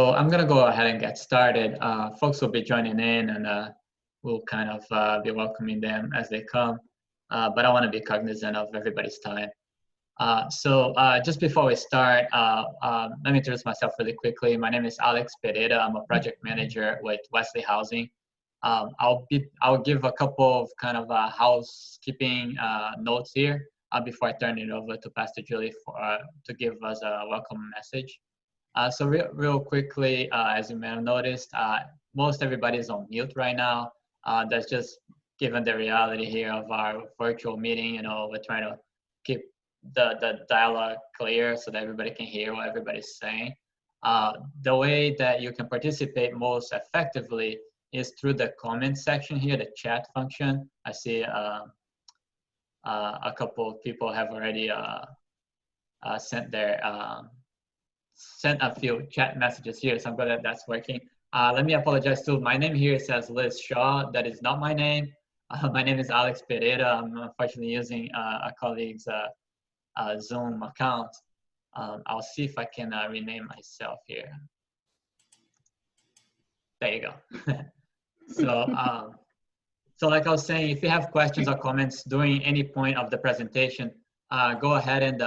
So I'm going to go ahead and get started. Folks will be joining in, and we'll kind of be welcoming them as they come. But I want to be cognizant of everybody's time. So just before we start, let me introduce myself really quickly. My name is Alex Pereira. I'm a project manager with Wesley Housing. I'll give a couple of kind of housekeeping notes here before I turn it over to Pastor Julie to give us a welcome message. So real quickly, as you may have noticed, most everybody is on mute right now. That's just given the reality here of our virtual meeting. You know, we're trying to keep the dialogue clear so that everybody can hear what everybody's saying. The way that you can participate most effectively is through the comment section here, the chat function. I see a couple of people have already sent a few chat messages here, so I'm glad that that's working. Let me apologize too. My name here says Liz Shaw. That is not my name. My name is Alex Pereira. I'm unfortunately using a colleague's Zoom account. I'll see if I can rename myself here. There you go. So like I was saying, if you have questions or comments during any point of the presentation, go ahead and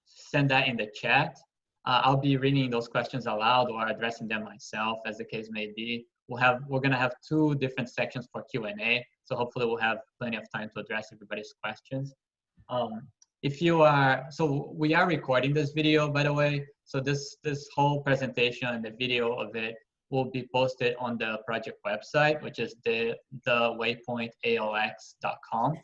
send that in the chat. I'll be reading those questions aloud or addressing them myself, as the case may be. We're gonna have two different sections for Q&A, so hopefully we'll have plenty of time to address everybody's questions. So we are recording this video, by the way. So this whole presentation and the video of it will be posted on the project website, which is the waypointalx.com.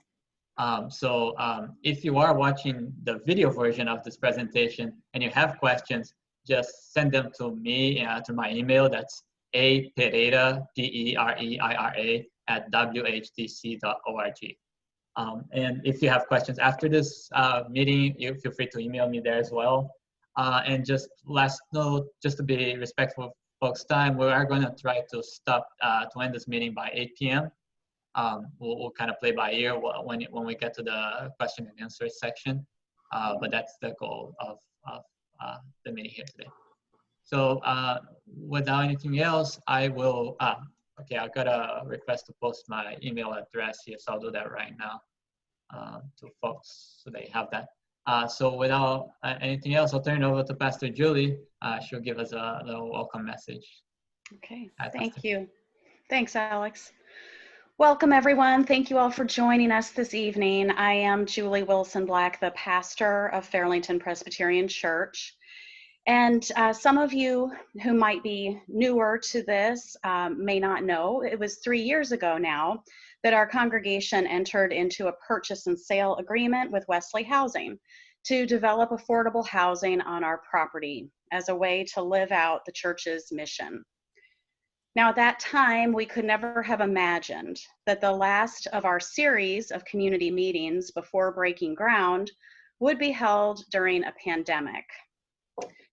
If you are watching the video version of this presentation and you have questions, just send them to me to my email. That's apereira, Pereira, @whdc.org. And if you have questions after this meeting, you feel free to email me there as well. And just last note, just to be respectful of folks' time, we are going to try to stop to end this meeting by 8 p.m. We'll kind of play by ear when we get to the question and answer section, but that's the goal of the meeting here today. So without anything else, I will, okay, I got a request to post my email address here, so I'll do that right now to folks so they have that. So without anything else, I'll turn it over to Pastor Julie. She'll give us a little welcome message. Okay, thank you. Thanks, Alex. Welcome, everyone. Thank you all for joining us this evening. I am Julie Wilson Black, the pastor of Fairlington Presbyterian Church. And some of you who might be newer to this may not know, it was 3 years ago now that our congregation entered into a purchase and sale agreement with Wesley Housing to develop affordable housing on our property as a way to live out the church's mission. Now, at that time, we could never have imagined that the last of our series of community meetings before breaking ground would be held during a pandemic.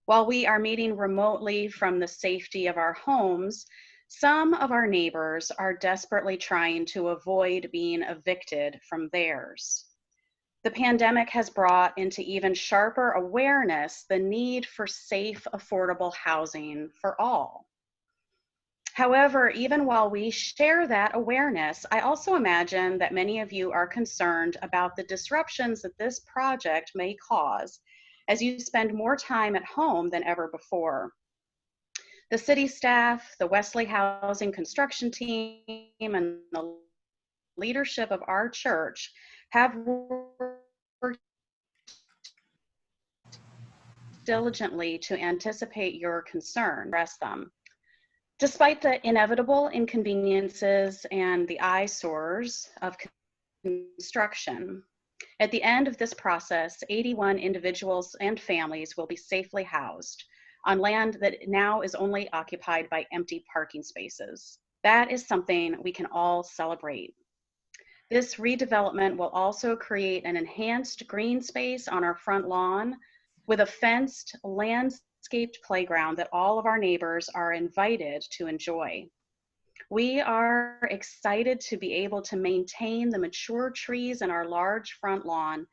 While we are meeting remotely from the safety of our homes, some of our neighbors are desperately trying to avoid being evicted from theirs. The pandemic has brought into even sharper awareness the need for safe, affordable housing for all. However, even while we share that awareness, I also imagine that many of you are concerned about the disruptions that this project may cause as you spend more time at home than ever before. The city staff, the Wesley Housing construction team, and the leadership of our church have worked diligently to anticipate your concern, address them. Despite the inevitable inconveniences and the eyesores of construction, at the end of this process, 81 individuals and families will be safely housed on land that now is only occupied by empty parking spaces. That is something we can all celebrate. This redevelopment will also create an enhanced green space on our front lawn with a fenced, landscaped playground that all of our neighbors are invited to enjoy. We are excited to be able to maintain the mature trees in our large front lawn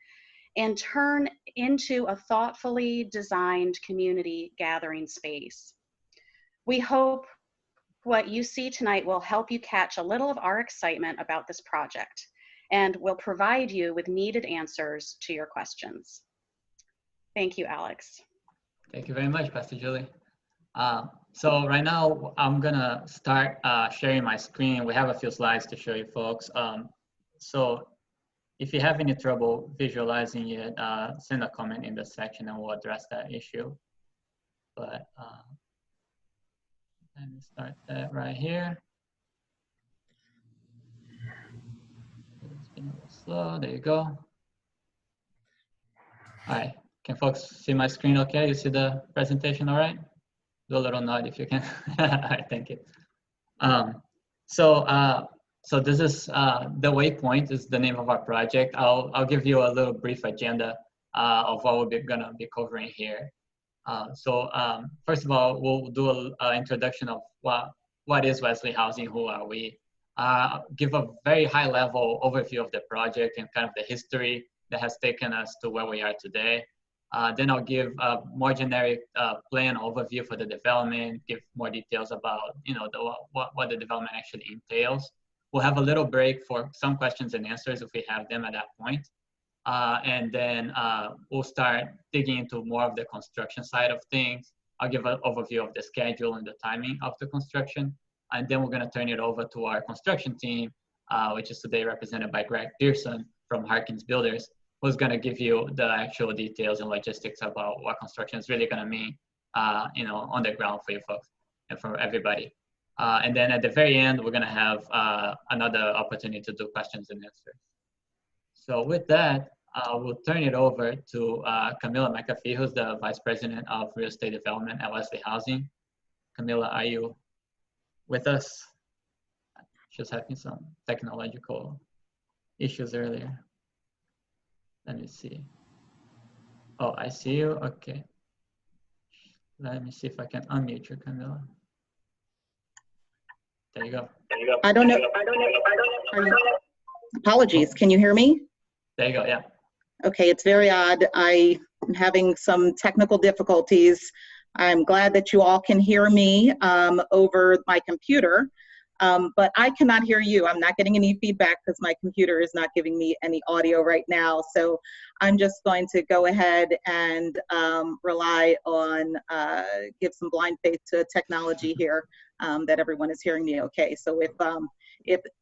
and turn into a thoughtfully designed community gathering space. We hope what you see tonight will help you catch a little of our excitement about this project and will provide you with needed answers to your questions. Thank you, Alex. Thank you very much, Pastor Julie. So right now, I'm gonna start sharing my screen. We have a few slides to show you folks. So if you have any trouble visualizing it, send a comment in the section and we'll address that issue. But let me start that right here. It's been a little slow, there you go. All right, can folks see my screen okay? You see the presentation all right? Do a little nod if you can. All right, thank you. So this is the Waypoint is the name of our project. I'll give you a little brief agenda of what we're gonna be covering here. First of all, we'll do an introduction of what is Wesley Housing, who are we? Give a very high level overview of the project and kind of the history that has taken us to where we are today. Then I'll give a more generic plan overview for the development, give more details about what the development actually entails. We'll have a little break for some questions and answers if we have them at that point. And then we'll start digging into more of the construction side of things. I'll give an overview of the schedule and the timing of the construction. And then we're gonna turn it over to our construction team, which is today represented by Greg Pearson from Harkins Builders, who's gonna give you the actual details and logistics about what construction is really gonna mean, on the ground for you folks and for everybody. And then at the very end, we're gonna have another opportunity to do questions and answers. So with that, we'll turn it over to Camilla McAfee, who's the Vice President of Real Estate Development at Wesley Housing. Camilla, are you with us? She was having some technological issues earlier. Let me see. Oh, I see you, okay. Let me see if I can unmute you, Camilla. There you go. I don't know. Apologies, can you hear me? There you go, yeah. Okay, it's very odd. I am having some technical difficulties. I'm glad that you all can hear me over my computer, but I cannot hear you. I'm not getting any feedback because my computer is not giving me any audio right now. So I'm just going to go ahead and rely on, give some blind faith to technology here that everyone is hearing me okay. So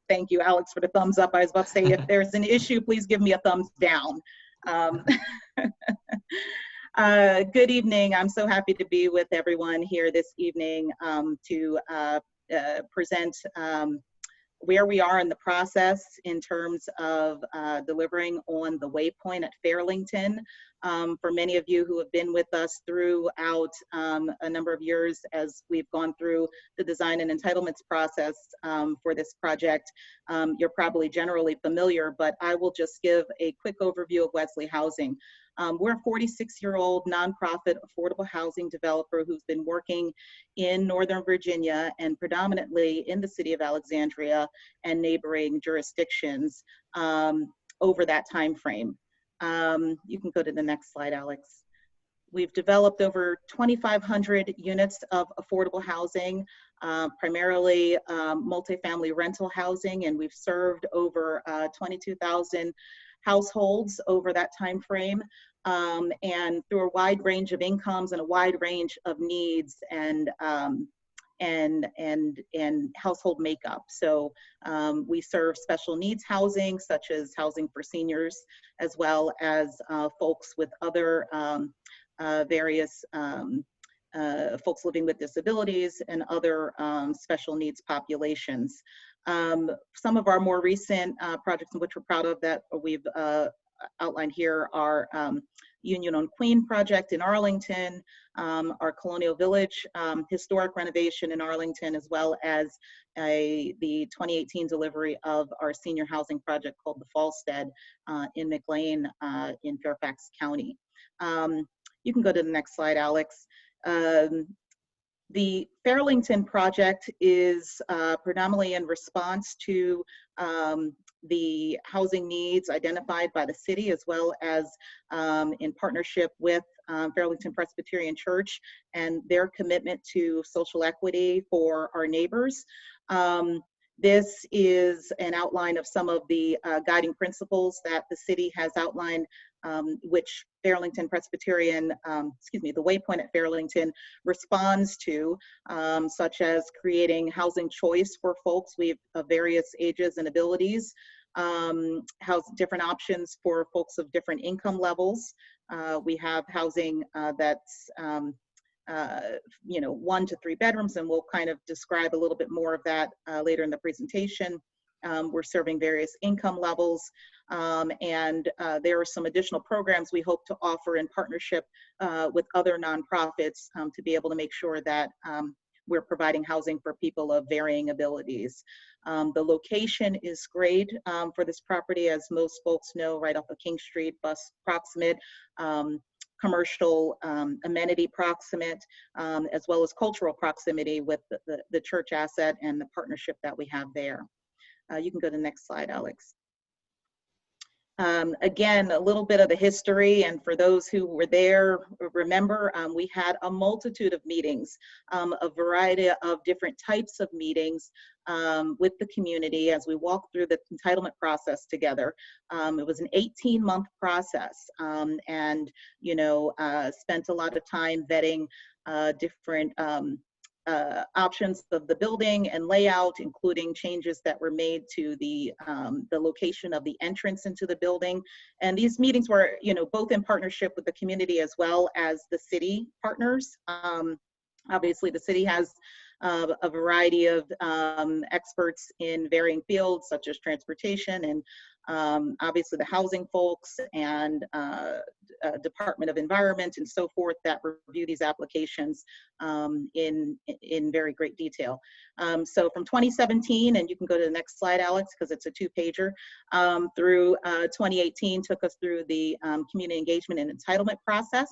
thank you, Alex, for the thumbs up. I was about to say, if there's an issue, please give me a thumbs down. Good evening. I'm so happy to be with everyone here this evening to present where we are in the process in terms of delivering on the Waypoint at Fairlington. For many of you who have been with us throughout a number of years as we've gone through the design and entitlements process for this project, you're probably generally familiar, but I will just give a quick overview of Wesley Housing. We're a 46-year-old nonprofit affordable housing developer who's been working in Northern Virginia and predominantly in the City of Alexandria and neighboring jurisdictions over that time frame. You can go to the next slide, Alex. We've developed over 2,500 units of affordable housing, primarily multifamily rental housing, and we've served over 22,000 households over that time frame, and through a wide range of incomes and a wide range of needs and household makeup. So we serve special needs housing, such as housing for seniors, as well as folks with other various folks living with disabilities and other special needs populations. Some of our more recent projects in which we're proud of that we've outlined here are Union on Queen project in Arlington, our Colonial Village historic renovation in Arlington, as well as the 2018 delivery of our senior housing project called the Fallstead in McLean in Fairfax County. You can go to the next slide, Alex. The Fairlington project is predominantly in response to the housing needs identified by the city, as well as in partnership with Fairlington Presbyterian Church, and their commitment to social equity for our neighbors. This is an outline of some of the guiding principles that the city has outlined, which Fairlington Presbyterian, the Waypoint at Fairlington responds to, such as creating housing choice for folks of various ages and abilities, different options for folks of different income levels. We have housing that's 1 to 3 bedrooms, and we'll kind of describe a little bit more of that later in the presentation. We're serving various income levels, and there are some additional programs we hope to offer in partnership with other nonprofits to be able to make sure that we're providing housing for people of varying abilities. The location is great for this property, as most folks know, right off of King Street, bus proximate, commercial amenity proximate, as well as cultural proximity with the church asset and the partnership that we have there. You can go to the next slide, Alex. Again, a little bit of the history, and for those who were there, remember, we had a multitude of meetings, a variety of different types of meetings with the community as we walked through the entitlement process together. It was an 18-month process, and spent a lot of time vetting different options of the building and layout, including changes that were made to the location of the entrance into the building. And these meetings were, both in partnership with the community as well as the city partners. Obviously, the city has a variety of experts in varying fields, such as transportation and obviously the housing folks and Department of Environment and so forth that review these applications in very great detail. So from 2017, and you can go to the next slide, Alex, because it's a 2-pager, through 2018 took us through the community engagement and entitlement process.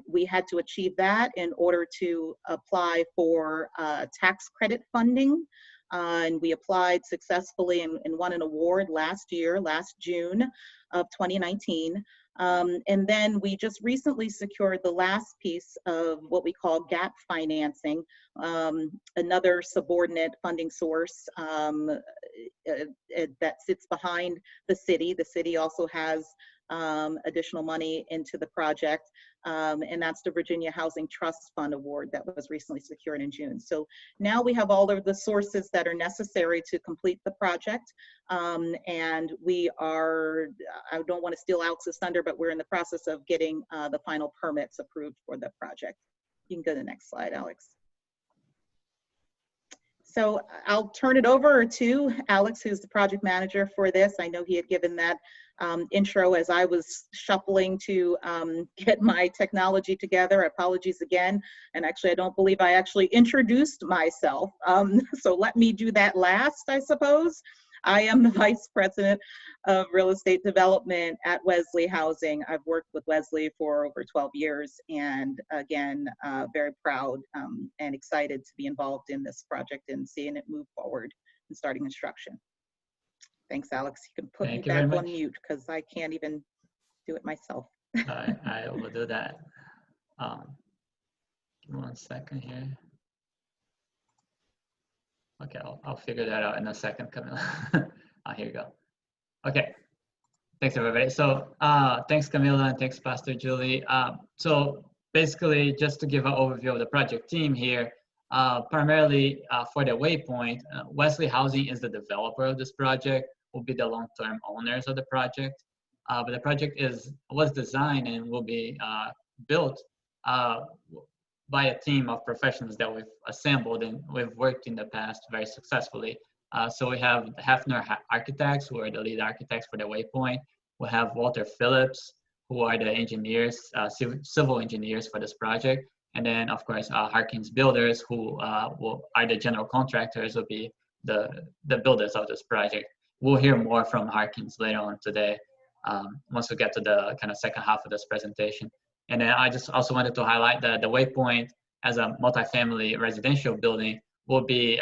We had to achieve that in order to apply for tax credit funding. And we applied successfully and won an award last June of 2019. And then we just recently secured the last piece of what we call gap financing, another subordinate funding source that sits behind the city. The city also has additional money into the project, and that's the Virginia Housing Trust Fund Award that was recently secured in June. So now we have all of the sources that are necessary to complete the project, and we are, I don't want to steal Alex's thunder, but we're in the process of getting the final permits approved for the project. You can go to the next slide, Alex. So I'll turn it over to Alex, who's the project manager for this. I know he had given that intro as I was shuffling to get my technology together. Apologies again. And actually, I don't believe I actually introduced myself. So let me do that last, I suppose. I am the Vice President of Real Estate Development at Wesley Housing. I've worked with Wesley for over 12 years, and again, very proud and excited to be involved in this project and seeing it move forward and starting construction. Thanks, Alex. You can put me back on mute because I can't even do it myself. I will do that. Give me 1 second here. Okay, I'll figure that out in a second, Camilla. Here you go. Okay, thanks everybody. So thanks Camilla and thanks Pastor Julie. So basically, just to give an overview of the project team here, primarily for the Waypoint, Wesley Housing is the developer of this project, will be the long-term owners of the project. But the project was designed and will be built by a team of professionals that we've assembled and we've worked in the past very successfully. So we have Hefner Architects, who are the lead architects for the Waypoint. We have Walter Phillips, who are the engineers, civil engineers for this project. And then, of course, Harkins Builders, who are the general contractors, will be the builders of this project. We'll hear more from Harkins later on today, once we get to the kind of second half of this presentation. And then I just also wanted to highlight that the Waypoint as a multifamily residential building will be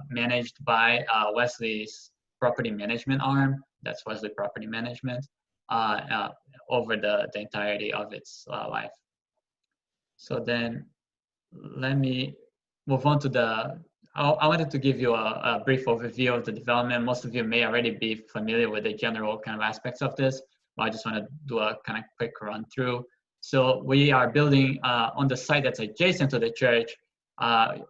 managed by Wesley's property management arm. That's Wesley Property Management. over the entirety of its life. So then let me move on to I wanted to give you a brief overview of the development. Most of you may already be familiar with the general kind of aspects of this, but I just want to do a kind of quick run through. So we are building on the site that's adjacent to the church.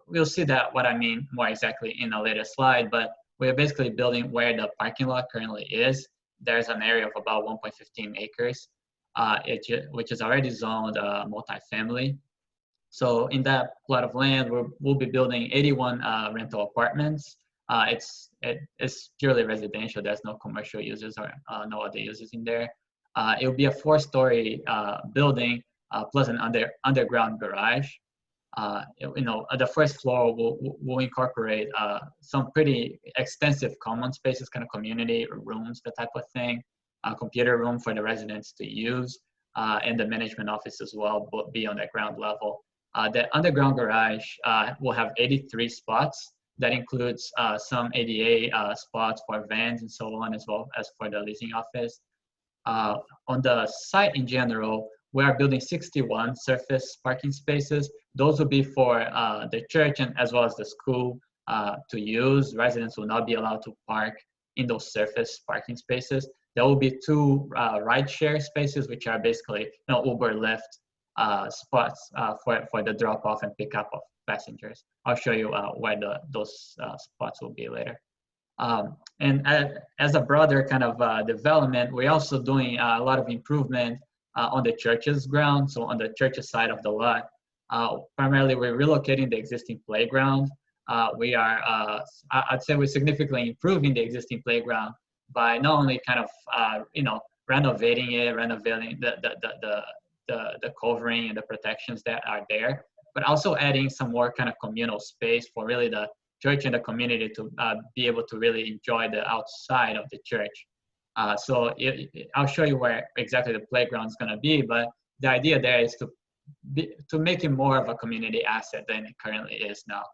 We'll see that what I mean more exactly in a later slide, but we're basically building where the parking lot currently is. There's an area of about 1.15 acres, which is already zoned multifamily. So in that plot of land, we'll be building 81 rental apartments. It's purely residential. There's no commercial uses or no other uses in there. It'll be a 4-story building plus an underground garage. The first floor will incorporate some pretty extensive common spaces, kind of community rooms, that type of thing. A computer room for the residents to use, and the management office as well will be on that ground level. The underground garage will have 83 spots. That includes some ADA spots for vans and so on, as well as for the leasing office. On the site in general, we are building 61 surface parking spaces. Those will be for the church and as well as the school to use. Residents will not be allowed to park in those surface parking spaces. There will be 2 ride-share spaces, which are basically Uber, Lyft spots for the drop-off and pick-up of passengers. I'll show you where those spots will be later. And as a broader kind of development, we're also doing a lot of improvement on the church's ground. So on the church's side of the lot, primarily we're relocating the existing playground. I'd say we're significantly improving the existing playground by not only kind of renovating the covering and the protections that are there, but also adding some more kind of communal space for really the church and the community to be able to really enjoy the outside of the church. So I'll show you where exactly the playground is going to be, but the idea there is to make it more of a community asset than it currently is now.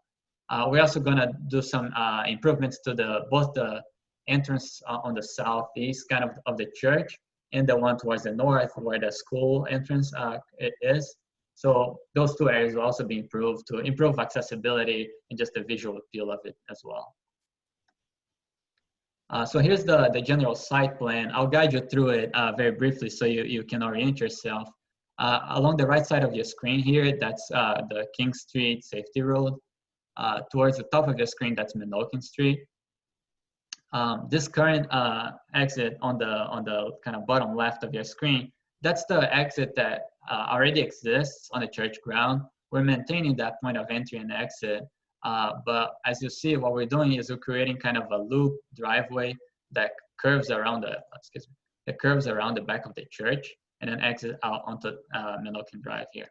We're also going to do some improvements to both the entrance on the southeast kind of the church and the one towards the north where the school entrance is. So those 2 areas will also be improved to improve accessibility and just the visual appeal of it as well. So here's the general site plan. I'll guide you through it very briefly so you can orient yourself. Along the right side of your screen here, that's the King Street Safety Road. Towards the top of your screen, that's Menokin Street. This current exit on the kind of bottom left of your screen, that's the exit that already exists on the church ground. We're maintaining that point of entry and exit, but as you see, what we're doing is we're creating kind of a loop driveway that curves around the back of the church and then exit out onto Menokin Drive here.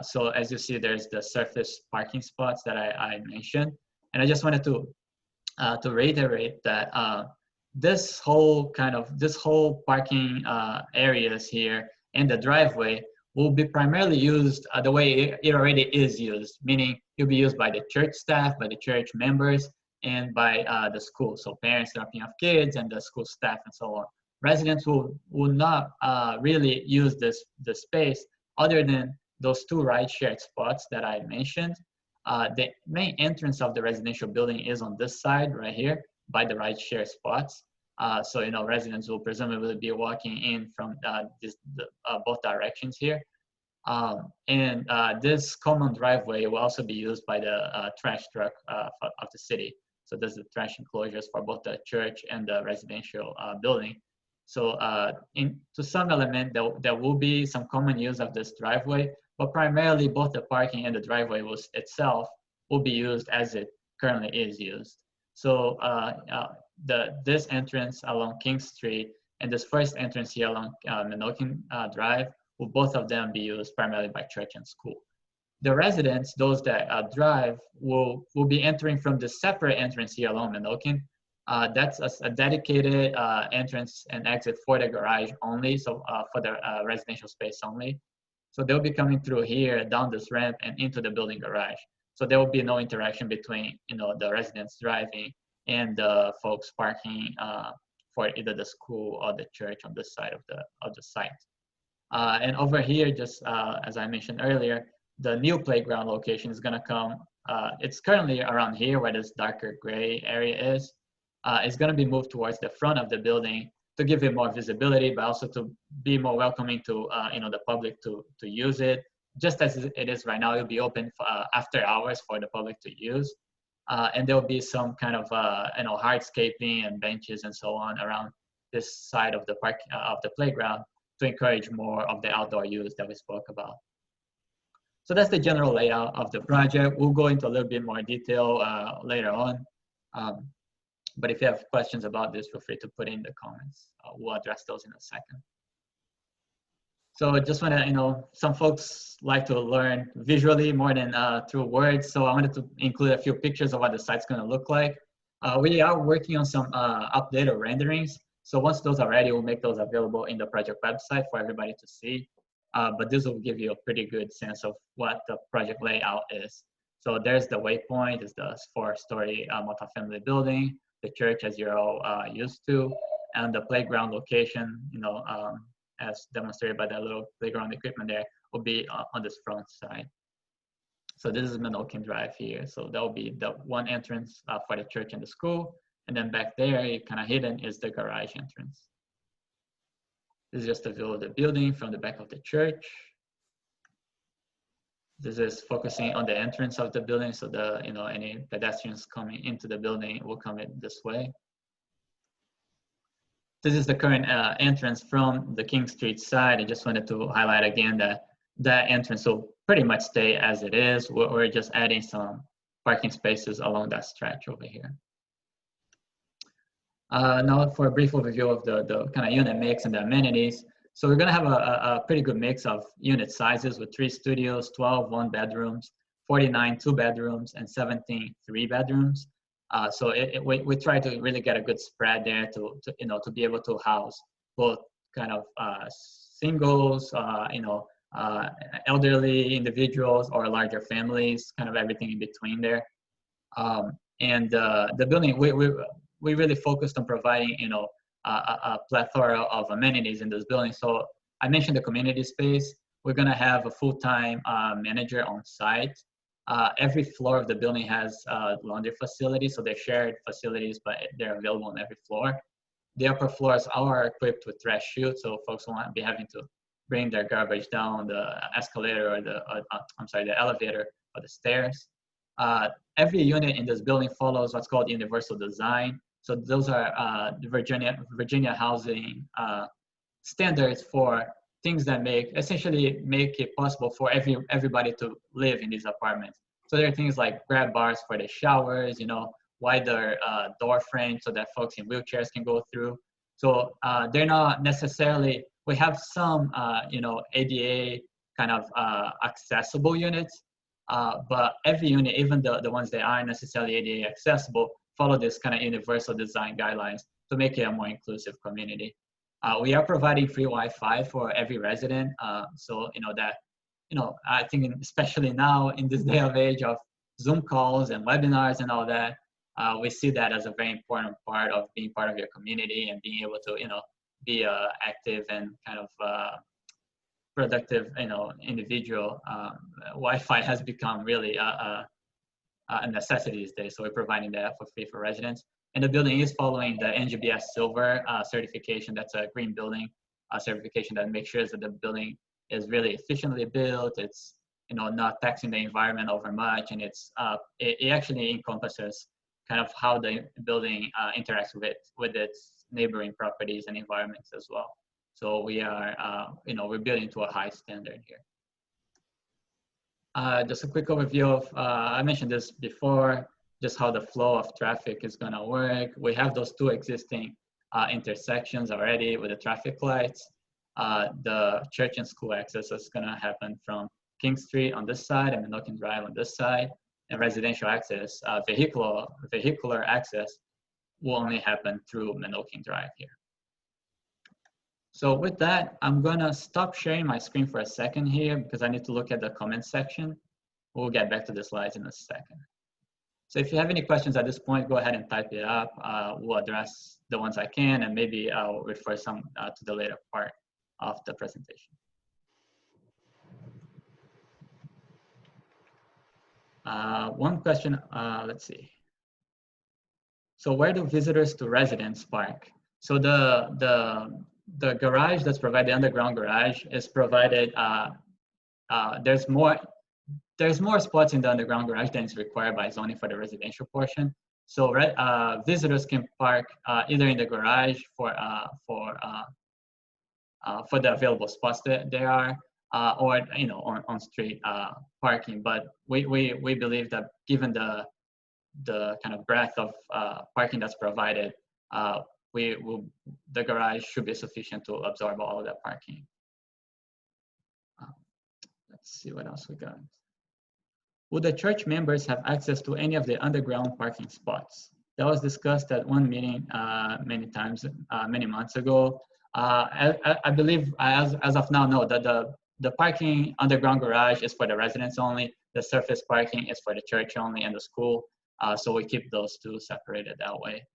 So as you see, there's the surface parking spots that I mentioned, and I just wanted to reiterate that this whole parking areas here and the driveway will be primarily used the way it already is used, meaning it'll be used by the church staff, by the church members, and by the school. So parents dropping off kids and the school staff and so on. Residents will not really use the space other than those 2 ride-shared spots that I mentioned. The main entrance of the residential building is on this side right here by the ride-share spots. So residents will presumably be walking in from both directions here. And this common driveway will also be used by the trash truck of the city. So there's the trash enclosures for both the church and the residential building. So to some element, there will be some common use of this driveway, but primarily both the parking and the driveway itself will be used as it currently is used. So this entrance along King Street and this first entrance here along Menokin Drive will both of them be used primarily by church and school. The residents, those that drive, will be entering from the separate entrance here along Menokin. That's a dedicated entrance and exit for the garage only, so for the residential space only. So they'll be coming through here, down this ramp, and into the building garage. So there will be no interaction between the residents driving and the folks parking for either the school or the church on this side of the site. And over here, just as I mentioned earlier, the new playground location is gonna come. It's currently around here where this darker gray area is. It's gonna be moved towards the front of the building to give it more visibility, but also to be more welcoming to the public to use it. Just as it is right now, it'll be open for, after hours for the public to use. And there'll be some kind of hardscaping and benches and so on around this side of the park of the playground to encourage more of the outdoor use that we spoke about. So that's the general layout of the project. We'll go into a little bit more detail later on. But if you have questions about this, feel free to put in the comments. We'll address those in a second. So I just want to, some folks like to learn visually more than through words. So I wanted to include a few pictures of what the site's going to look like. We are working on some updated renderings. So once those are ready, we'll make those available in the project website for everybody to see. But this will give you a pretty good sense of what the project layout is. So there's the Waypoint, it's the 4-story multifamily building, the church as you're all used to, and the playground location, as demonstrated by that little playground equipment there, will be on this front side. So this is Menokin Drive here. So that will be the one entrance for the church and the school. And then back there, kind of hidden, is the garage entrance. This is just a view of the building from the back of the church. This is focusing on the entrance of the building, so any pedestrians coming into the building will come in this way. This is the current entrance from the King Street side. I just wanted to highlight again that that entrance will pretty much stay as it is. We're just adding some parking spaces along that stretch over here. Now for a brief overview of the kind of unit mix and the amenities. So we're gonna have a pretty good mix of unit sizes with 3 studios, 12 1-bedrooms, 49 2-bedrooms, and 17 3-bedrooms. So we try to really get a good spread there to be able to house both kind of singles, elderly individuals, or larger families, kind of everything in between there. And the building, we really focused on providing a plethora of amenities in this building. So I mentioned the community space. We're gonna have a full-time manager on site. Every floor of the building has laundry facilities, so they're shared facilities, but they're available on every floor. The upper floors are equipped with trash chutes, so folks won't be having to bring their garbage down the escalator or the elevator or the stairs. Every unit in this building follows what's called universal design. So those are the Virginia housing standards for things that essentially make it possible for everybody to live in these apartments. So there are things like grab bars for the showers, wider door frames so that folks in wheelchairs can go through. So they're not necessarily, we have some, ADA kind of accessible units, but every unit, even the ones that aren't necessarily ADA accessible, follow this kind of universal design guidelines to make it a more inclusive community. We are providing free Wi-Fi for every resident. So, I think especially now in this day of age of Zoom calls and webinars and all that, we see that as a very important part of being part of your community and being able to, be active and kind of productive, individual. Wi-Fi has become really a necessity these days. So we're providing that for free for residents. And the building is following the NGBS Silver certification. That's a green building certification that makes sure that the building is really efficiently built. It's not taxing the environment over much, and it actually encompasses kind of how the building interacts with its neighboring properties and environments as well. So we are we're building to a high standard here. Just a quick overview of I mentioned this before. Just how the flow of traffic is going to work. We have those 2 existing intersections already with the traffic lights. The church and school access is going to happen from King Street on this side and Menokin Drive on this side. And residential access, vehicular access will only happen through Menokin Drive here. So with that, I'm going to stop sharing my screen for a second here because I need to look at the comment section. We'll get back to the slides in a second. So if you have any questions at this point, go ahead and type it up. We'll address the ones I can, and maybe I'll refer some to the later part of the presentation. One question, let's see. So where do visitors to residents park? So the garage that's provided, the underground garage, is provided, there's more spots in the underground garage than is required by zoning for the residential portion. So visitors can park either in the garage for the available spots that there are, or on street parking. But we believe that given the kind of breadth of parking that's provided, the garage should be sufficient to absorb all of that parking. Let's see what else we got. Would the church members have access to any of the underground parking spots? That was discussed at one meeting many times, many months ago. I believe as of now, no, that the parking underground garage is for the residents only. The surface parking is for the church only and the school. So we keep those two separated that way.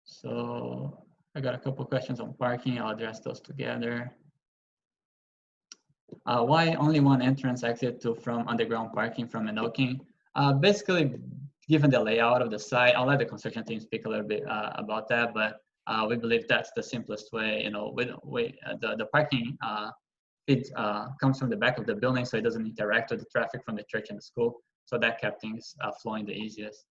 So I got a couple questions on parking. I'll address those together. Why only one entrance exit from underground parking from Menoking? Basically, given the layout of the site, I'll let the construction team speak a little bit about that, but we believe that's the simplest way. The parking comes from the back of the building, so it doesn't interact with the traffic from the church and the school. So that kept things flowing the easiest.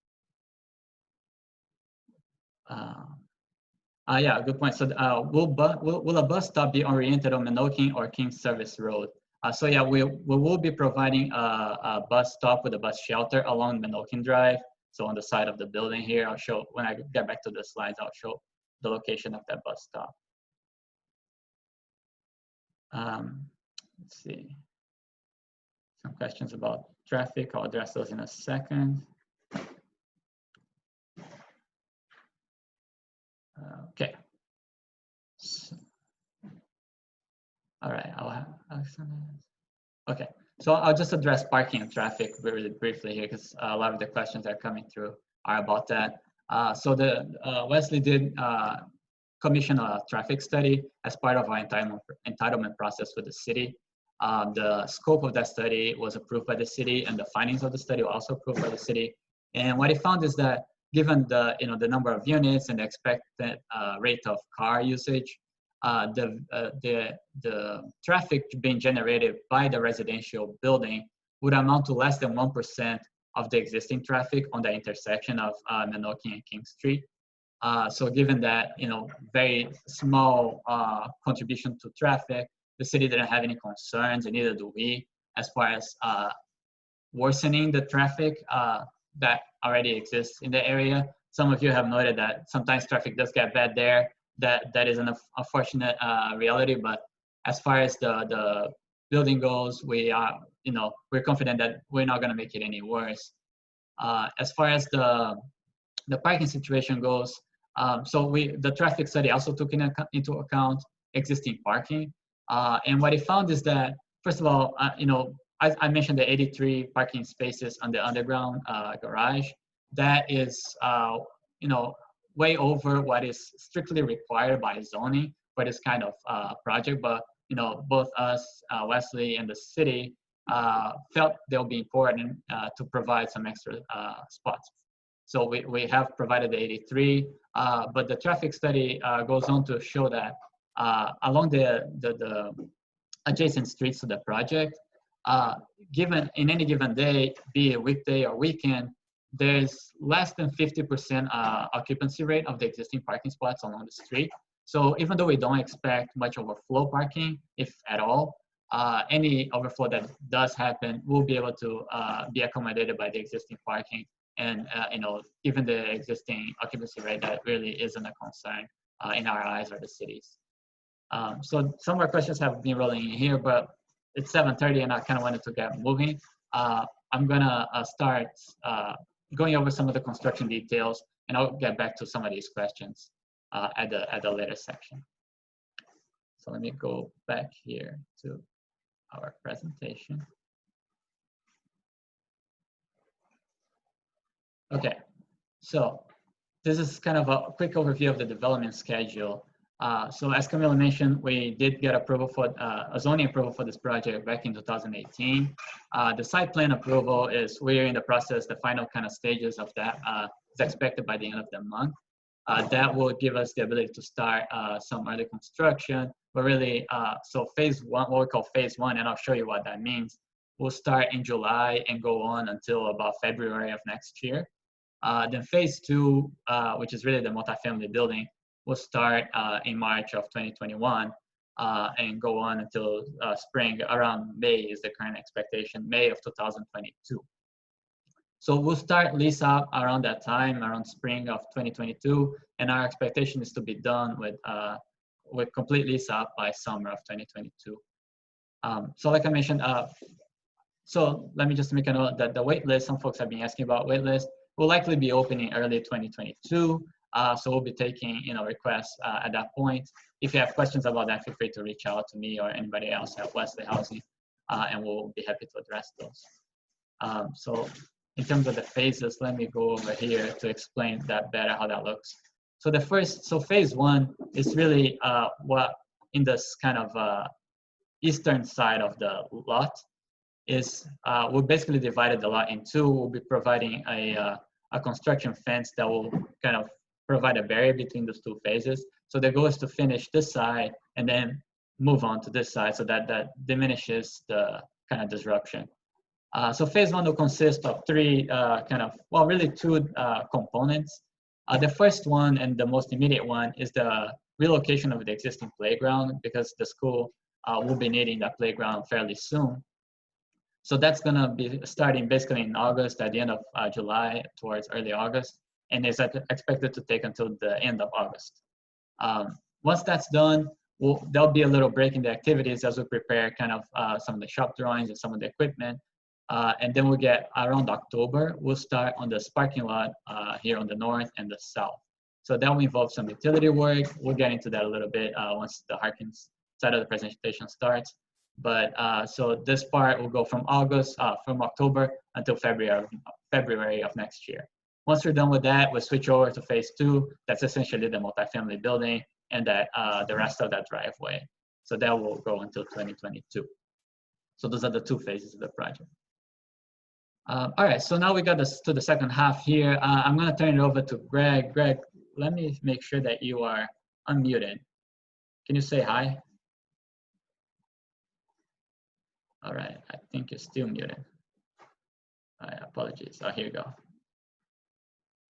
Yeah, good point. So will a bus stop be oriented on Menoking or King Service Road? So yeah, we will be providing a bus stop with a bus shelter along Menoking Drive. So on the side of the building here, I'll show, when I get back to the slides, I'll show the location of that bus stop. Let's see. Some questions about traffic. I'll address those in a second. Okay. So, all right. Okay. So I'll just address parking and traffic really briefly here because a lot of the questions that are coming through are about that. So Wesley did commission a traffic study as part of our entitlement process with the city. The scope of that study was approved by the city, and the findings of the study were also approved by the city. And what it found is that given the number of units and the expected rate of car usage, the traffic being generated by the residential building would amount to less than 1% of the existing traffic on the intersection of Menoking and King Street. So given that, very small contribution to traffic, the city didn't have any concerns, and neither do we, as far as worsening the traffic that already exists in the area. Some of you have noted that sometimes traffic does get bad there. That is an unfortunate reality, but as far as the building goes, we're confident that we're not going to make it any worse. As far as the parking situation goes, so the traffic study also took into account existing parking, and what it found is that, first of all, I mentioned the 83 parking spaces on the underground garage. That is, way over what is strictly required by zoning for this kind of project. But both us, Wesley, and the city felt they'll be important to provide some extra spots. So we have provided the 83, but the traffic study goes on to show that along the adjacent streets to the project, given in any given day, be it weekday or weekend, there's less than 50% occupancy rate of the existing parking spots along the street. So even though we don't expect much overflow parking, if at all, any overflow that does happen will be able to be accommodated by the existing parking. And given the existing occupancy rate, that really isn't a concern in our eyes or the city's. So some of our questions have been rolling in here, but it's 7:30 and I kind of wanted to get moving. I'm gonna start going over some of the construction details, and I'll get back to some of these questions at the later section. So let me go back here to our presentation. Okay, so this is kind of a quick overview of the development schedule. So as Camila mentioned, we did get approval for a zoning approval for this project back in 2018. The site plan approval is, we're in the process, the final kind of stages of that is expected by the end of the month. That will give us the ability to start some early construction. But really, so phase one, what we call phase one, and I'll show you what that means, will start in July and go on until about February of next year. Then phase two, which is really the multifamily building, will start in March of 2021 and go on until spring, around May is the current expectation, May of 2022. So we'll start lease up around that time, around spring of 2022, and our expectation is to be done with complete lease up by summer of 2022. So like I mentioned, so let me just make a note that the wait list, some folks have been asking about wait list, will likely be opening early 2022. So we'll be taking requests at that point. If you have questions about that, feel free to reach out to me or anybody else at Wesley Housing, and we'll be happy to address those. So in terms of the phases, let me go over here to explain that better, how that looks. So phase one is really what in this kind of eastern side of the lot is, we basically divided the lot in two. We'll be providing a construction fence that will kind of provide a barrier between those two phases. So the goal is to finish this side and then move on to this side, so that diminishes the kind of disruption. So phase one will consist of three really two components. The first one, and the most immediate one, is the relocation of the existing playground, because the school will be needing that playground fairly soon. So that's gonna be starting basically in August, at the end of July towards early August, and is expected to take until the end of August. Once that's done, there'll be a little break in the activities as we prepare kind of some of the shop drawings and some of the equipment. And then we'll get around October, we'll start on this parking lot here on the north and the south. So that will involve some utility work. We'll get into that a little bit once the Harkins side of the presentation starts. But so this part will go from October until February of next year. Once we're done with that, we'll switch over to phase two. That's essentially the multifamily building and that the rest of that driveway. So that will go until 2022. So those are the two phases of the project. All right, so now we got to the second half here. I'm gonna turn it over to Greg. Greg, let me make sure that you are unmuted. Can you say hi? All right, I think you're still muted. All right, apologies. Oh, here you go.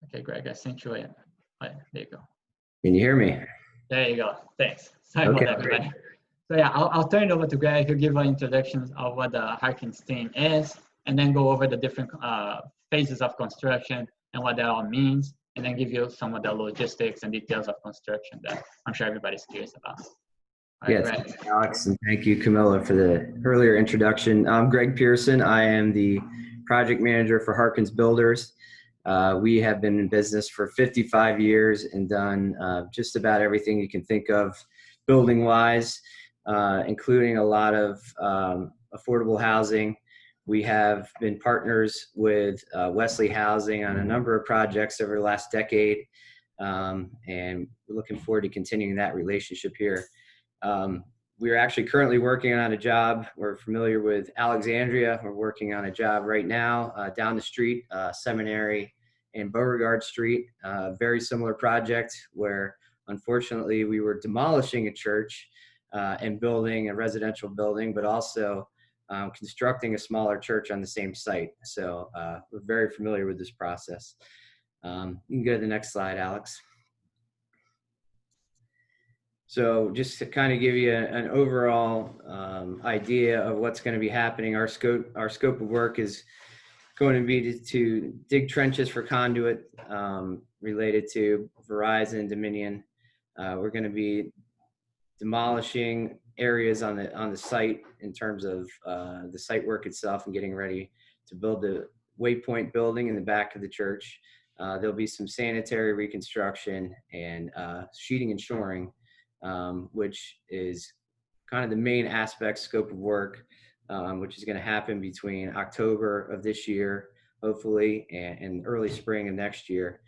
Okay, Greg, I sent you a, there you go. Can you hear me? There you go, thanks. Sorry about that, everybody. So yeah, I'll turn it over to Greg to give an introduction of what the Harkins team is, and then go over the different phases of construction and what that all means, and then give you some of the logistics and details of construction that I'm sure everybody's curious about. Yes, thanks, Alex, and thank you, Camilla, for the earlier introduction. I'm Greg Pearson. I am the project manager for Harkins Builders. We have been in business for 55 years and done just about everything you can think of building-wise, including a lot of affordable housing. We have been partners with Wesley Housing on a number of projects over the last decade, and we're looking forward to continuing that relationship here. We're actually currently working on a job. We're familiar with Alexandria. We're working on a job right now down the street, Seminary and Beauregard Street. Very similar project where, unfortunately, we were demolishing a church and building a residential building, but also constructing a smaller church on the same site. So we're very familiar with this process. You can go to the next slide, Alex. So just to kind of give you an overall idea of what's going to be happening, our scope of work is going to be to dig trenches for conduit related to Verizon and Dominion. We're going to be demolishing areas on the site in terms of the site work itself and getting ready to build the Waypoint building in the back of the church. There'll be some sanitary reconstruction and sheeting and shoring, which is kind of the main aspect scope of work. which is going to happen between October of this year, hopefully, and early spring of next year.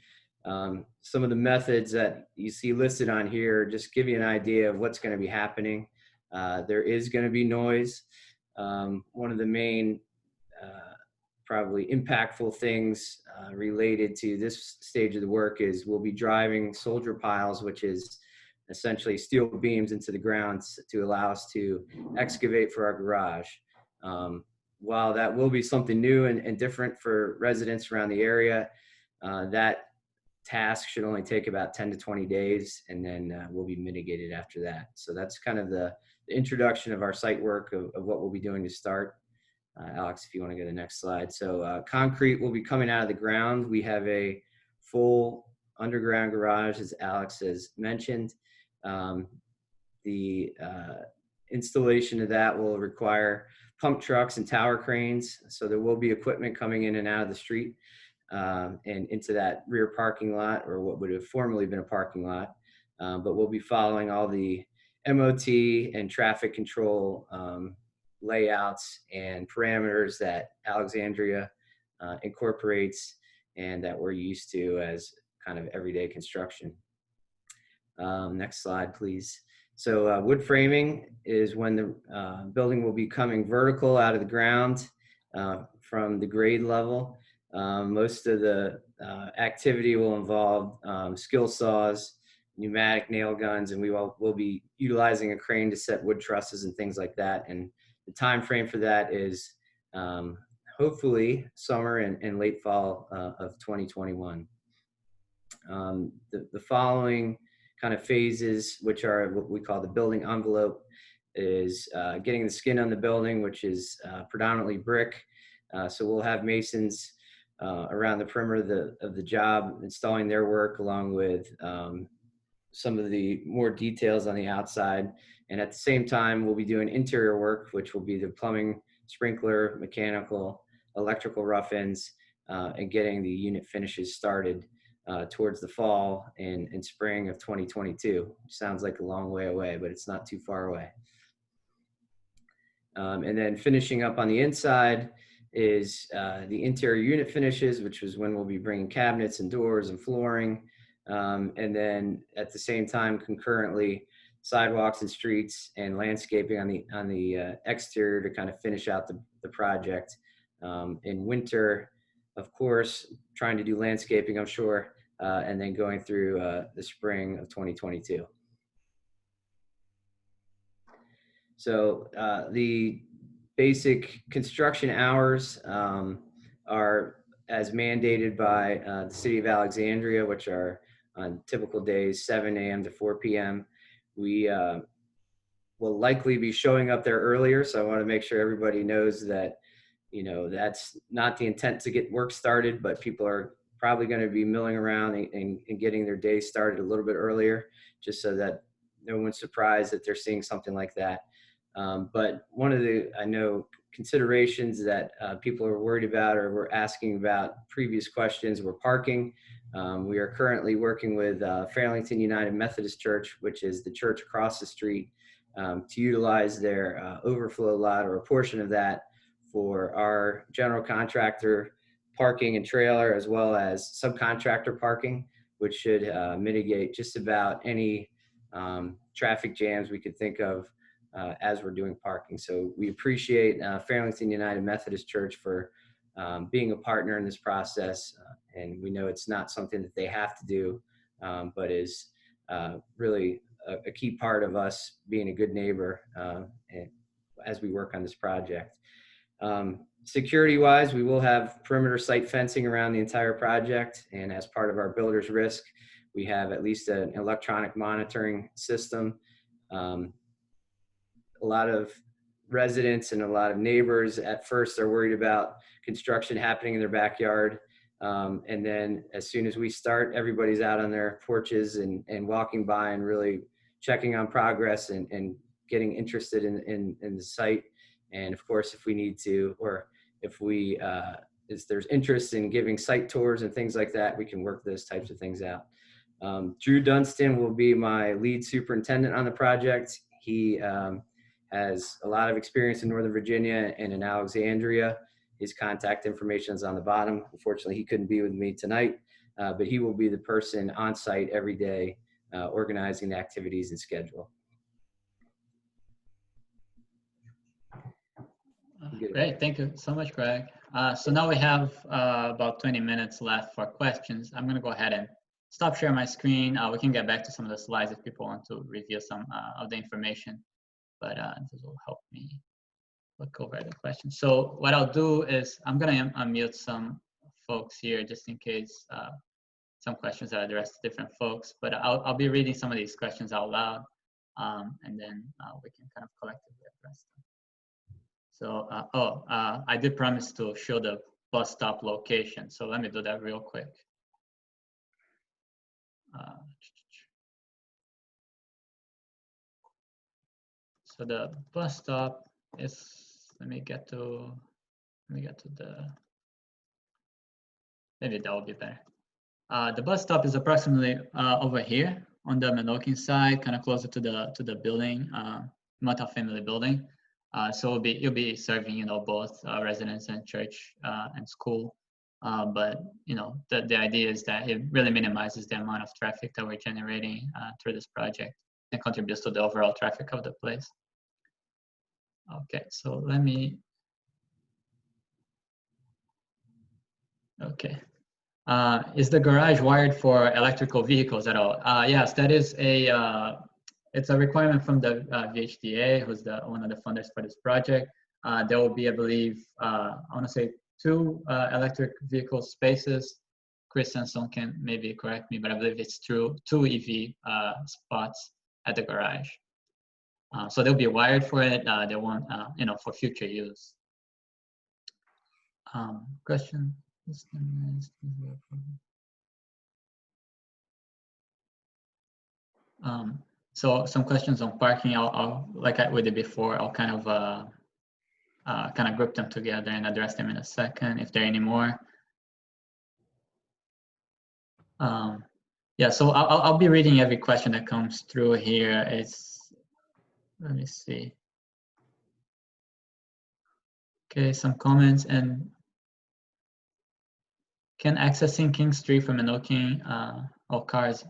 Some of the methods that you see listed on here just give you an idea of what's going to be happening. There is going to be noise. One of the main probably impactful things related to this stage of the work is we'll be driving soldier piles, which is essentially steel beams into the ground to allow us to excavate for our garage. While that will be something new and different for residents around the area, that task should only take about 10 to 20 days, and then will be mitigated after that. So that's kind of the introduction of our site work of what we'll be doing to start. Alex, if you want to go to the next slide. So concrete will be coming out of the ground. We have a full underground garage, as Alex has mentioned. The installation of that will require pump trucks and tower cranes. So there will be equipment coming in and out of the street and into that rear parking lot, or what would have formerly been a parking lot. But we'll be following all the MOT and traffic control layouts and parameters that Alexandria incorporates and that we're used to as kind of everyday construction. Next slide, please. So wood framing is when the building will be coming vertical out of the ground from the grade level. Most of the activity will involve skill saws, pneumatic nail guns, and we'll be utilizing a crane to set wood trusses and things like that. And the time frame for that is hopefully summer and late fall of 2021. The following kind of phases, which are what we call the building envelope, is getting the skin on the building, which is predominantly brick. So we'll have masons around the perimeter of the job installing their work, along with some of the more details on the outside. And at the same time, we'll be doing interior work, which will be the plumbing, sprinkler, mechanical, electrical rough-ins, and getting the unit finishes started towards the fall and spring of 2022. Sounds like a long way away, but it's not too far away. And then finishing up on the inside is the interior unit finishes, which is when we'll be bringing cabinets and doors and flooring. And then at the same time, concurrently, sidewalks and streets and landscaping on the exterior to kind of finish out the project. In winter, of course, trying to do landscaping, I'm sure, and then going through the spring of 2022. So the basic construction hours are as mandated by the City of Alexandria, which are on typical days, 7 a.m. to 4 p.m. We will likely be showing up there earlier, so I want to make sure everybody knows that, you know, that's not the intent to get work started, but people are probably going to be milling around and getting their day started a little bit earlier, just so that no one's surprised that they're seeing something like that. But one of the, I know, considerations that people are worried about or were asking about previous questions were parking. We are currently working with Fairlington United Methodist Church, which is the church across the street, to utilize their overflow lot or a portion of that for our general contractor parking and trailer, as well as subcontractor parking, which should mitigate just about any traffic jams we could think of as we're doing parking. So we appreciate Fairlington United Methodist Church for being a partner in this process. And we know it's not something that they have to do, but is really a key part of us being a good neighbor as we work on this project. Security-wise, we will have perimeter site fencing around the entire project. And as part of our builder's risk, we have at least an electronic monitoring system. A lot of residents and a lot of neighbors at first are worried about construction happening in their backyard. And then as soon as we start, everybody's out on their porches and walking by and really checking on progress and getting interested in the site. And of course, if we need to, or if there's interest in giving site tours and things like that, we can work those types of things out. Drew Dunstan will be my lead superintendent on the project. He has a lot of experience in Northern Virginia and in Alexandria. His contact information is on the bottom. Unfortunately, he couldn't be with me tonight, but he will be the person on site every day organizing the activities and schedule. Great, thank you so much, Greg. So now we have about 20 minutes left for questions. I'm going to go ahead and stop sharing my screen. We can get back to some of the slides if people want to review some of the information, but this will help me look over the questions. So what I'll do is I'm going to unmute some folks here just in case some questions are addressed to different folks, but I'll be reading some of these questions out loud, and then we can kind of collectively address them. So, I did promise to show the bus stop location, so let me do that real quick. So the bus stop is, let me get to the, maybe that will be better. The bus stop is approximately over here on the Menokin side, kind of closer to the building, multifamily building. So you'll be serving, both residents and church and school. But the idea is that it really minimizes the amount of traffic that we're generating through this project and contributes to the overall traffic of the place. Okay, so let me. Okay. Is the garage wired for electrical vehicles at all? Yes, that is it's a requirement from the VHDA, who's one of the funders for this project. There will be, I believe, I want to say 2 electric vehicle spaces. Chris Sanson can maybe correct me, but I believe it's 2 EV spots at the garage. So they'll be wired for it. They want, for future use. Question. So some questions on parking. I'll like we did before. I'll kind of group them together and address them in a second if there are any more. Yeah. So I'll be reading every question that comes through here. Let me see. Okay, some comments. And can accessing King Street from Menokin all cars?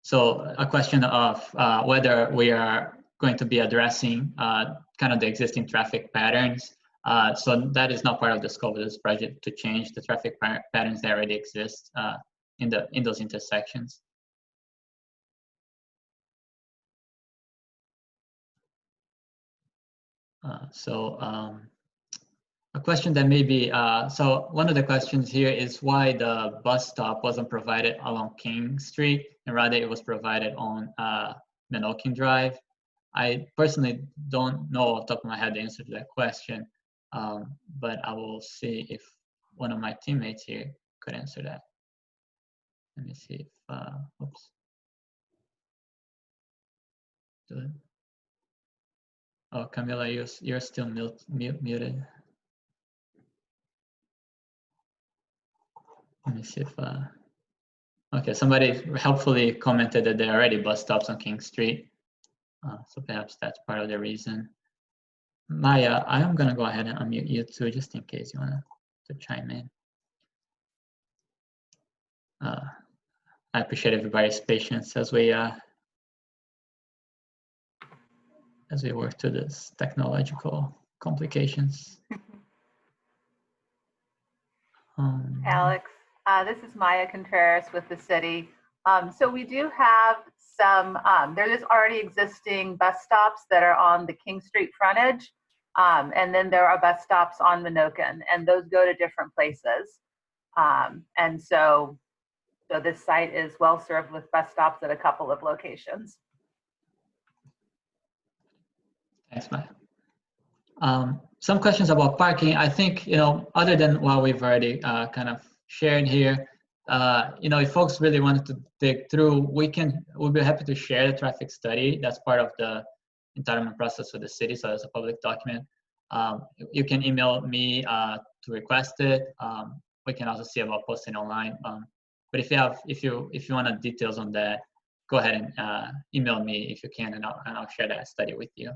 So a question of whether we are going to be addressing kind of the existing traffic patterns. So that is not part of the scope of this project to change the traffic patterns that already exist in those intersections. A question that may be, so one of the questions here is why the bus stop wasn't provided along King Street and rather it was provided on Menokin Drive. I personally don't know off the top of my head the answer to that question, but I will see if one of my teammates here could answer that. Let me see if, oops. Oh, Camilla, you're still muted. Let me see if, okay, somebody helpfully commented that there are already bus stops on King Street. So perhaps that's part of the reason. Maya, I am gonna go ahead and unmute you too, just in case you want to chime in. I appreciate everybody's patience as we work through this technological complications. Alex, this is Maya Contreras with the city. So we do have some, there is already existing bus stops that are on the King Street frontage. And then there are bus stops on Menokin, and those go to different places. And so this site is well served with bus stops at a couple of locations. Thanks, Maya. Some questions about parking. I think, other than what we've already kind of shared here, if folks really wanted to dig through, we'll be happy to share the traffic study. That's part of the entitlement process for the city, so it's a public document. You can email me to request it. We can also see about posting online. But if you want details on that, go ahead and email me if you can, and I'll share that study with you.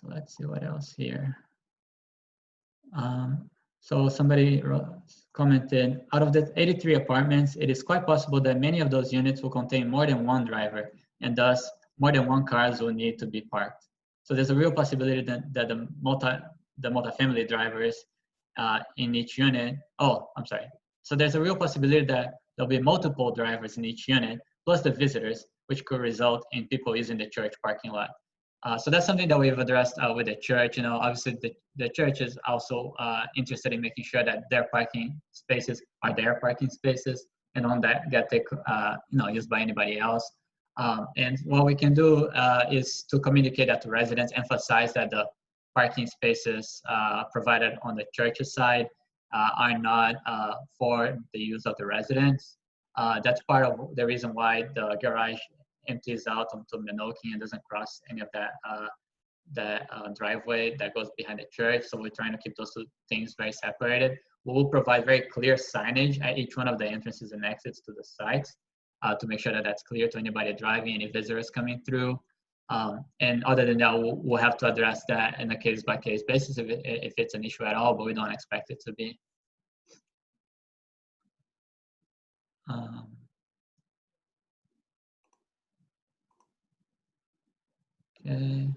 So let's see what else here. So somebody commented, out of the 83 apartments, it is quite possible that many of those units will contain more than one driver, and thus more than one cars will need to be parked. So there's a real possibility that the multifamily drivers in each unit, So there's a real possibility that there'll be multiple drivers in each unit, plus the visitors, which could result in people using the church parking lot. So that's something that we've addressed with the church. Obviously the church is also interested in making sure that their parking spaces are their parking spaces and don't get used by anybody else. And what we can do is to communicate that to residents, emphasize that the parking spaces provided on the church's side are not for the use of the residents. That's part of the reason why the garage empties out onto Menoking and doesn't cross any of that driveway that goes behind the church. So we're trying to keep those two things very separated. We will provide very clear signage at each one of the entrances and exits to the sites to make sure that that's clear to anybody driving, any visitors coming through. And other than that, we'll have to address that in a case-by-case basis if it's an issue at all, but we don't expect it to be. Okay.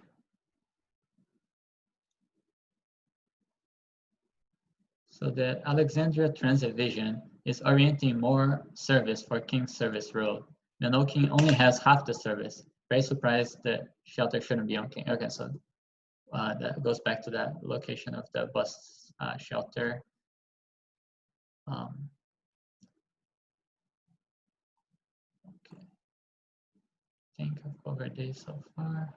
So the Alexandria Transit Vision is orienting more service for King Service Road. King only has half the service. Very surprised that shelter shouldn't be on King. Okay, so that goes back to that location of the bus shelter. Okay. I think I've covered these so far.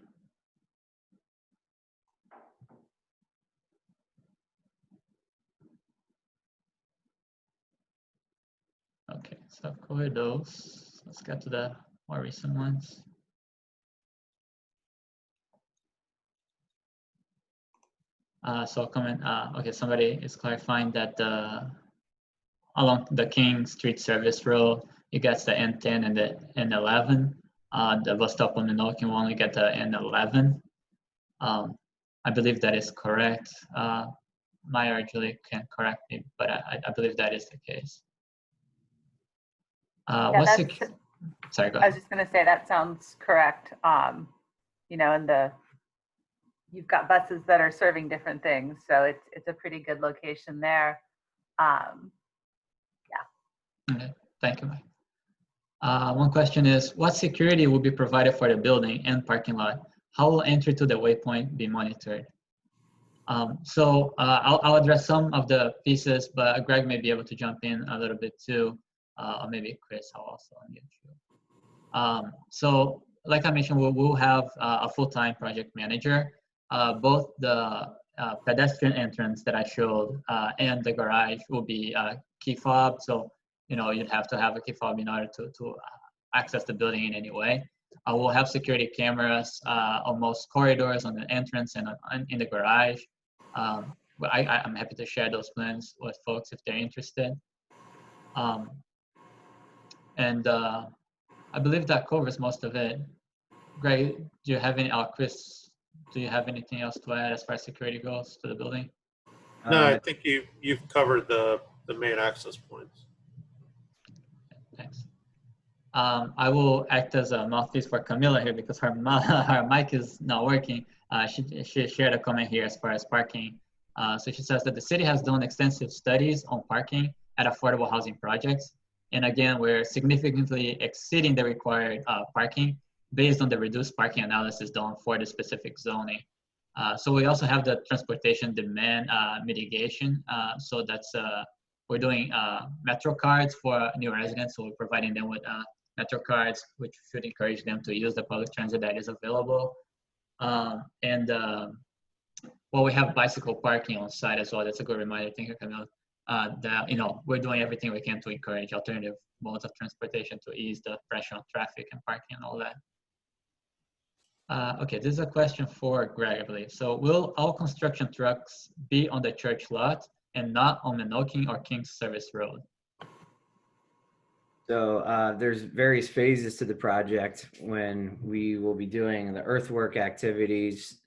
Okay, so I've covered those. Let's get to the more recent ones. So comment, okay, somebody is clarifying that along the King Street Service Road, you get the N10 and the N11. The bus stop on Menoking will only get the N11. I believe that is correct. Maya or Julie can correct me, but I believe that is the case. Yeah, sorry, go ahead. I was just going to say that sounds correct. And you've got buses that are serving different things, so it's a pretty good location there. Yeah. Okay, thank you, Mike. One question is, what security will be provided for the building and parking lot? How will entry to the Waypoint be monitored? So I'll address some of the pieces, but Greg may be able to jump in a little bit too, or maybe Chris, I'll also unmute you. So like I mentioned, we'll have a full-time project manager. Both the pedestrian entrance that I showed and the garage will be key fob. So, you'd have to have a key fob in order to access the building in any way. We'll have security cameras on most corridors, on the entrance and in the garage. But I'm happy to share those plans with folks if they're interested. And I believe that covers most of it. Greg, do you have any, Chris, do you have anything else to add as far as security goes to the building? No, I think you've covered the main access points. Thanks. I will act as a mouthpiece for Camilla here because her mic is not working. She shared a comment here as far as parking. So she says that the city has done extensive studies on parking at affordable housing projects. And again, we're significantly exceeding the required parking based on the reduced parking analysis done for the specific zoning. So we also have the transportation demand mitigation. So that's, we're doing Metro cards for new residents. So we're providing them with Metro cards, which should encourage them to use the public transit that is available. Well, we have bicycle parking on site as well. That's a good reminder. Thank you, Camille. That we're doing everything we can to encourage alternative modes of transportation to ease the pressure on traffic and parking and all that. Okay, this is a question for Greg, I believe. So will all construction trucks be on the church lot and not on Menoking or King's Service Road? So there's various phases to the project when we will be doing the earthwork activities.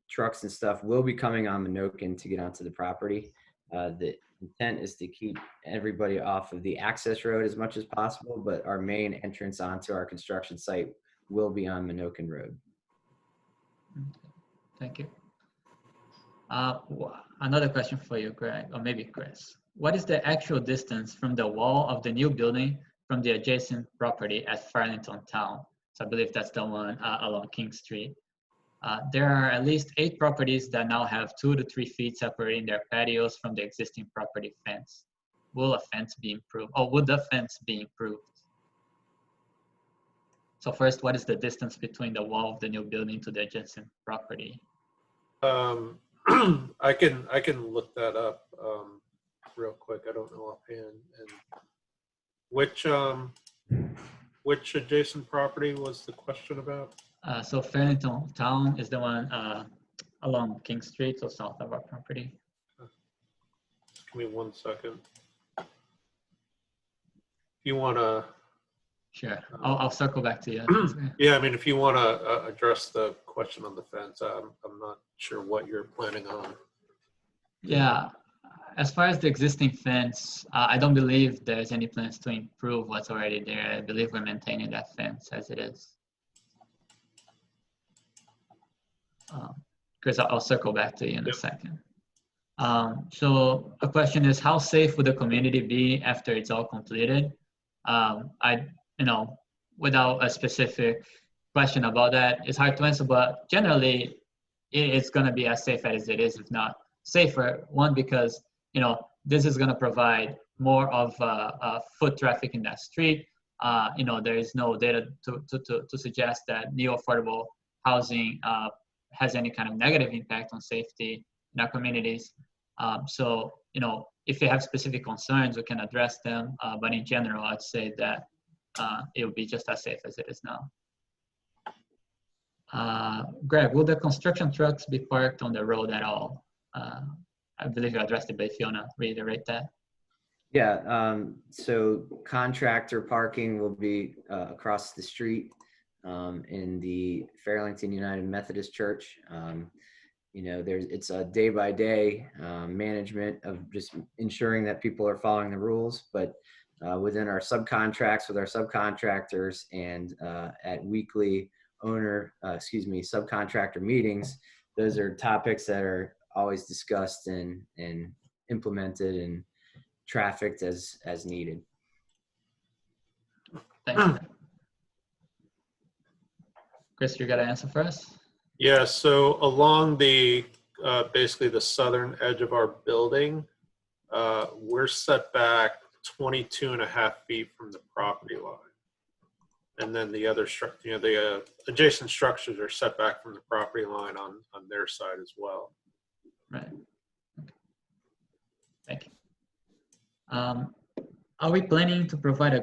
trucks and stuff will be coming on Minokan to get onto the property. The intent is to keep everybody off of the access road as much as possible, but our main entrance onto our construction site will be on Minokan Road. Thank you. Another question for you, Greg, or maybe Chris. What is the actual distance from the wall of the new building from the adjacent property at Fairlington Town? So I believe that's the one along King Street. There are at least 8 properties that now have 2 to 3 feet separating their patios from the existing property fence. Will a fence be improved, or would the fence be improved? So first, what is the distance between the wall of the new building to the adjacent property? I can look that up real quick. I don't know offhand. And which adjacent property was the question about? So Fairlington Town is the one along King Street, so south of our property. Give me 1 second. If you want to. Sure, I'll circle back to you. Yeah, I mean, if you want to address the question on the fence, I'm not sure what you're planning on. Yeah, as far as the existing fence, I don't believe there's any plans to improve what's already there. I believe we're maintaining that fence as it is. Chris, I'll circle back to you in a second. So a question is, how safe would the community be after it's all completed? Without a specific question about that, it's hard to answer, but generally it's going to be as safe as it is, if not safer. One, because, this is going to provide more of foot traffic in that street. There is no data to suggest that new affordable housing has any kind of negative impact on safety in our communities. So, if you have specific concerns, we can address them. But in general, I'd say that it will be just as safe as it is now. Greg, will the construction trucks be parked on the road at all? I believe you addressed it, but if you want to reiterate that. Yeah, so contractor parking will be across the street in the Fairlington United Methodist Church. It's a day-by-day management of just ensuring that people are following the rules, but within our subcontracts with our subcontractors and at weekly subcontractor meetings, those are topics that are always discussed and implemented and trafficked as needed. Thanks. Chris, you got an answer for us? Yeah, so along the basically the southern edge of our building, we're set back 22.5 feet from the property line. And then the other the adjacent structures are set back from the property line on their side as well. Right. Okay. Thank you. Are we planning to provide a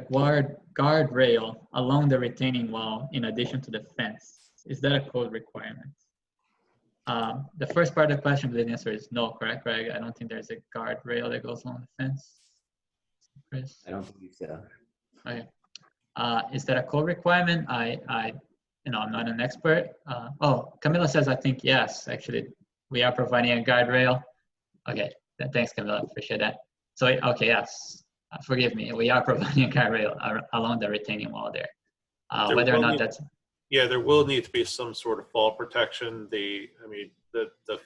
guardrail along the retaining wall in addition to the fence? Is that a code requirement? The first part of the question, I believe the answer is no, correct, Greg? I don't think there's a guardrail that goes along the fence. Chris? I don't believe so. Okay. Is that a code requirement? I'm not an expert. Camila says, I think yes, actually, we are providing a guardrail. Okay, thanks, Camila, appreciate that. So, okay, yes, forgive me, we are providing a guardrail along the retaining wall there. Whether or not that's... Yeah, there will need to be some sort of fall protection. The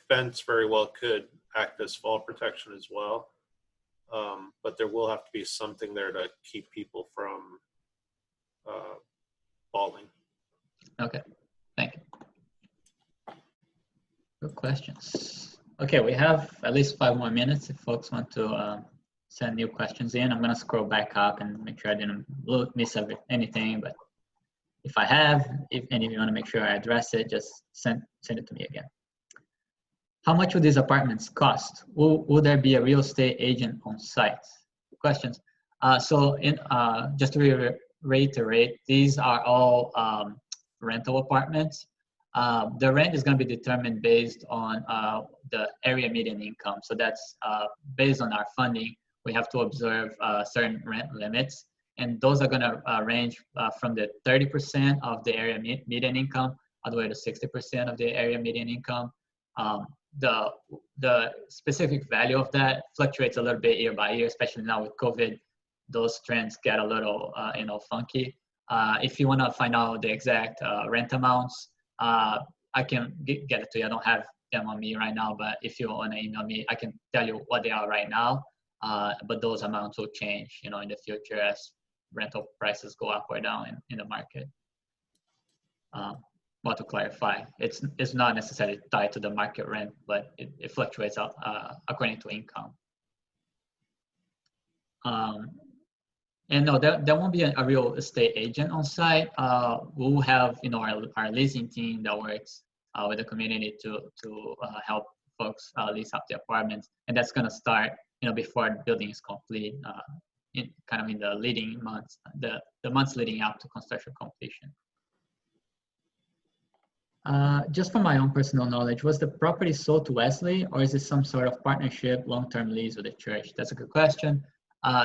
fence very well could act as fall protection as well. But there will have to be something there to keep people from falling. Okay, thank you. Good questions. Okay, we have at least 5 more minutes if folks want to send new questions in. I'm gonna scroll back up and make sure I didn't miss anything, but if I have, if any of you wanna make sure I address it, just send it to me again. How much would these apartments cost? Will there be a real estate agent on site? Questions. Just to reiterate, these are all rental apartments. The rent is going to be determined based on the area median income. So that's based on our funding. We have to observe certain rent limits, and those are going to range from the 30% of the area median income all the way to 60% of the area median income. The specific value of that fluctuates a little bit year by year, especially now with COVID. Those trends get a little funky. If you want to find out the exact rent amounts, I can get it to you. I don't have them on me right now, but if you want to email me, I can tell you what they are right now. But those amounts will change, in the future as rental prices go up or down in the market. Well, to clarify, it's not necessarily tied to the market rent, but it fluctuates according to income. And no, there won't be a real estate agent on site. We'll have our leasing team that works with the community to help folks lease up the apartments, and that's going to start before the building is complete, in the leading months, the months leading up to construction completion. Just from my own personal knowledge, was the property sold to Wesley, or is it some sort of partnership, long-term lease with the church? That's a good question.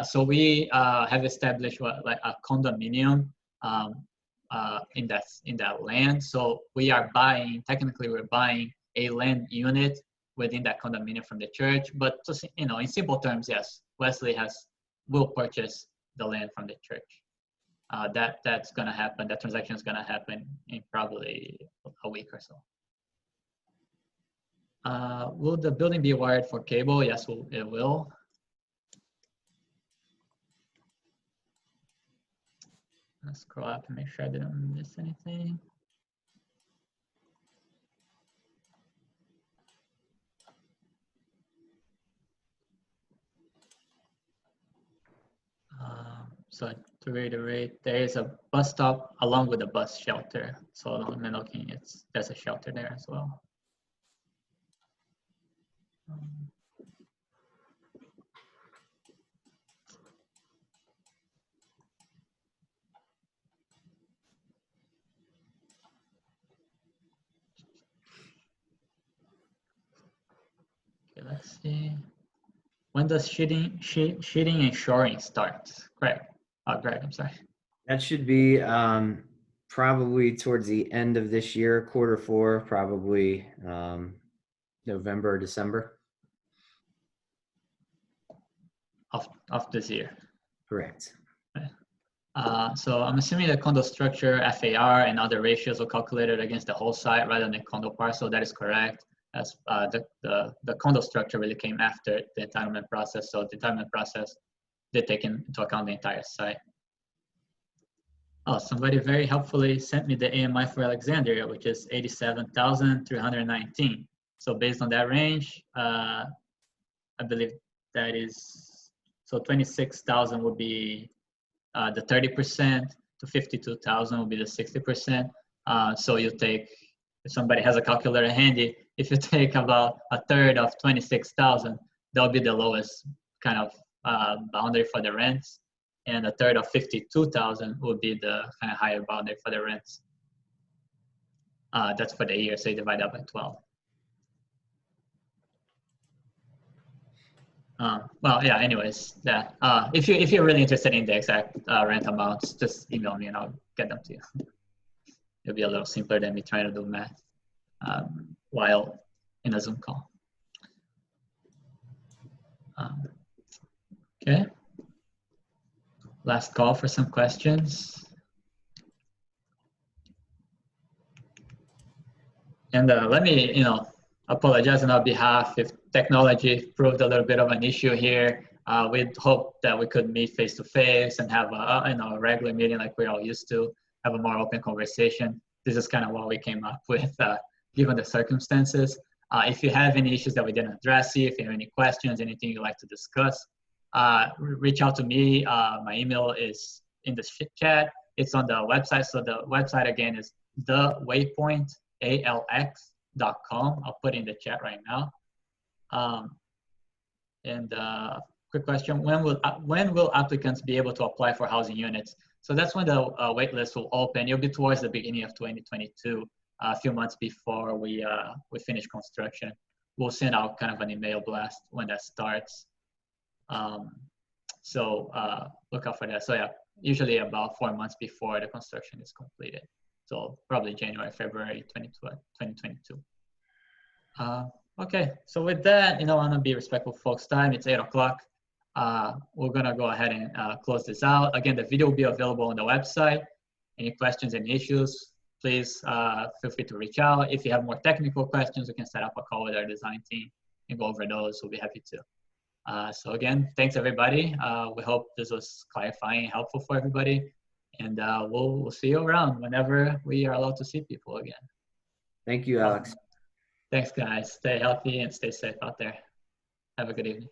So we have established like a condominium in that land. So we are technically we're buying a land unit within that condominium from the church. But just, in simple terms, yes, Wesley will purchase the land from the church. That's going to happen. That transaction is going to happen in probably a week or so. Will the building be wired for cable? Yes, it will. Let's scroll up and make sure I didn't miss anything. So to reiterate, there is a bus stop along with a bus shelter. So I'm looking, there's a shelter there as well. Okay, let's see. When does sheeting and shoring start? Greg, I'm sorry. That should be probably towards the end of this year, Q4, probably November or December. Of this year. Correct. Okay. So I'm assuming the condo structure, FAR, and other ratios are calculated against the whole site rather than the condo parcel. That is correct. As the condo structure really came after the entitlement process. So the entitlement process did take into account the entire site. Oh, somebody very helpfully sent me the AMI for Alexandria, which is 87,319. So based on that range, I believe that is, so 26,000 would be the 30%, to 52,000 would be the 60%. So you take, if somebody has a calculator handy, if you take about a third of 26,000, that'll be the lowest kind of boundary for the rents. And a third of 52,000 would be the kind of higher boundary for the rents. That's for the year, so you divide that by 12. Well, yeah, anyways, yeah. If you're really interested in the exact rent amounts, just email me and I'll get them to you. It'll be a little simpler than me trying to do math while in a Zoom call. Okay. Last call for some questions. And let me, apologize on our behalf if technology proved a little bit of an issue here. We'd hope that we could meet face to face and have a regular meeting like we're all used to, have a more open conversation. This is kind of what we came up with, given the circumstances. If you have any issues that we didn't address here, if you have any questions, anything you'd like to discuss, reach out to me. My email is in the chat. It's on the website. So the website again is the Waypoint ALX.com. I'll put it in the chat right now. Quick question: when will applicants be able to apply for housing units? So that's when the wait list will open. It'll be towards the beginning of 2022, a few months before we finish construction. We'll send out kind of an email blast when that starts. So look out for that. So yeah, usually about 4 months before the construction is completed. So probably January, February 2022. Okay, so with that, I want to be respectful of folks' time. It's 8 o'clock. We're going to go ahead and close this out. Again, the video will be available on the website. Any questions and issues, please feel free to reach out. If you have more technical questions, we can set up a call with our design team and go over those. We'll be happy to. So again, thanks everybody. We hope this was clarifying and helpful for everybody. And we'll see you around whenever we are allowed to see people again. Thank you, Alex. Thanks, guys. Stay healthy and stay safe out there. Have a good evening.